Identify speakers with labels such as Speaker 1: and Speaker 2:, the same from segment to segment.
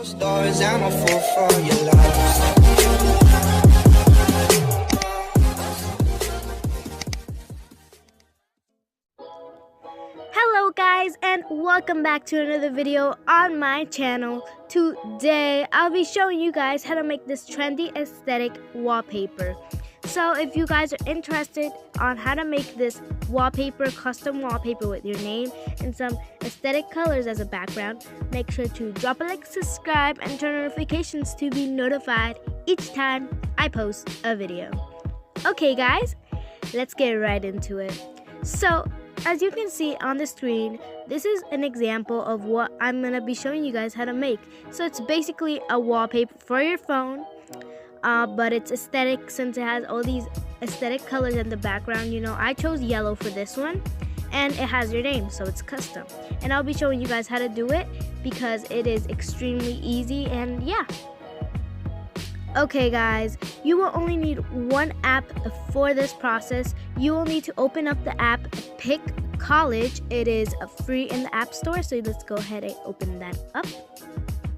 Speaker 1: Stars, I'm a fool for your love.
Speaker 2: Hello guys, and welcome back to another video on my channel. Today I'll be showing you guys how to make this trendy aesthetic wallpaper. So if you guys are interested on how to make this wallpaper, custom wallpaper with your name and some aesthetic colors as a background, make sure to drop a like, subscribe, and turn notifications to be notified each time I post a video. Okay guys, let's get right into it. So as you can see on the screen, this is an example of what I'm going to be showing you guys how to make. So it's basically a wallpaper for your phone, but it's aesthetic since it has all these aesthetic colors in the background. You know, I chose yellow for this one, and it has your name, so it's custom. And I'll be showing you guys how to do it because it is extremely easy, and yeah. Okay guys, you will only need one app for this process. You will need to open up the app Pick College. It is free in the App Store, so let's go ahead and open that up.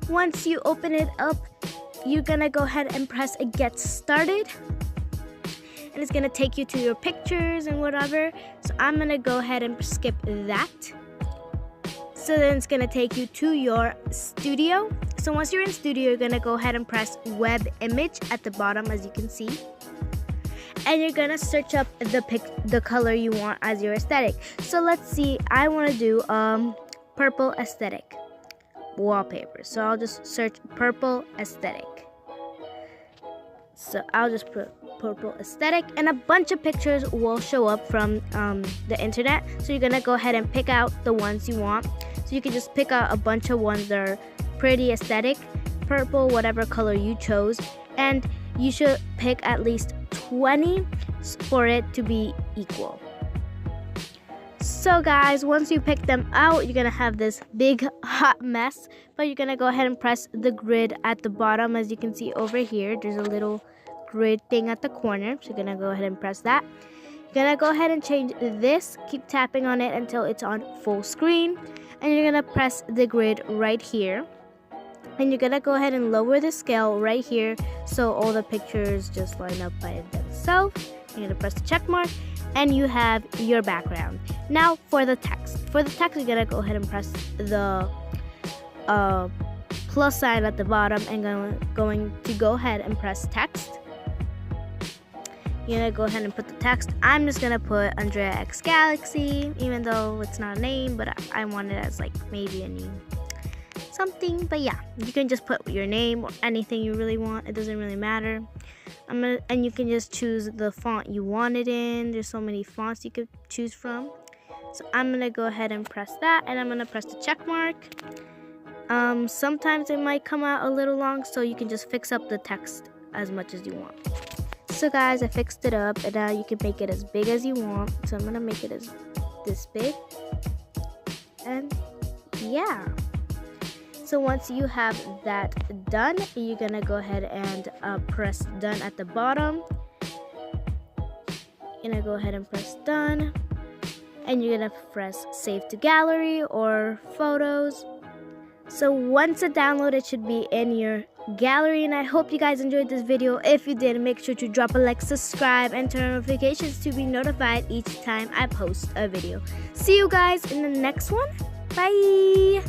Speaker 2: Once you open it up, you're gonna go ahead and press Get Started. And it's gonna take you to your pictures and whatever. So I'm gonna go ahead and skip that. So then it's gonna take you to your studio. So once you're in studio, you're gonna go ahead and press web image at the bottom, as you can see. And you're gonna search up the color you want as your aesthetic. So let's see, I wanna do purple aesthetic wallpaper. So I'll just search purple aesthetic. So I'll just put purple aesthetic, and a bunch of pictures will show up from the internet. So you're gonna go ahead and pick out the ones you want. So you can just pick out a bunch of ones that are pretty aesthetic, purple, whatever color you chose, and you should pick at least 20 for it to be equal. So guys, once you pick them out, you're gonna have this big hot mess, but you're gonna go ahead and press the grid at the bottom. As you can see over here, there's a little grid thing at the corner, so you're gonna go ahead and press that. You're gonna go ahead and change this, keep tapping on it until it's on full screen, and you're gonna press the grid right here, and you're gonna go ahead and lower the scale right here so all the pictures just line up by themselves. You're gonna press the check mark, and you have your background. Now for the text. For the text, you're gonna go ahead and press the plus sign at the bottom, and going to go ahead and press text. You're gonna go ahead and put the text. I'm just gonna put andreaxgalaxy, even though it's not a name, but I want it as like maybe a name, something. But yeah, you can just put your name or anything you really want. It doesn't really matter. And you can just choose the font you want it in. There's so many fonts you could choose from. So I'm gonna go ahead and press that, and I'm gonna press the check mark. Sometimes it might come out a little long, so you can just fix up the text as much as you want. So guys, I fixed it up, and now you can make it as big as you want. So I'm gonna make it as this big, and yeah. So once you have that done, you're gonna go ahead and press done at the bottom. You're gonna go ahead and press done, and you're gonna press save to gallery or photos. So once it downloaded, it should be in your gallery, and I hope you guys enjoyed this video. If you did, make sure to drop a like, subscribe, and turn notifications to be notified each time I post a video. See you guys in the next one. Bye!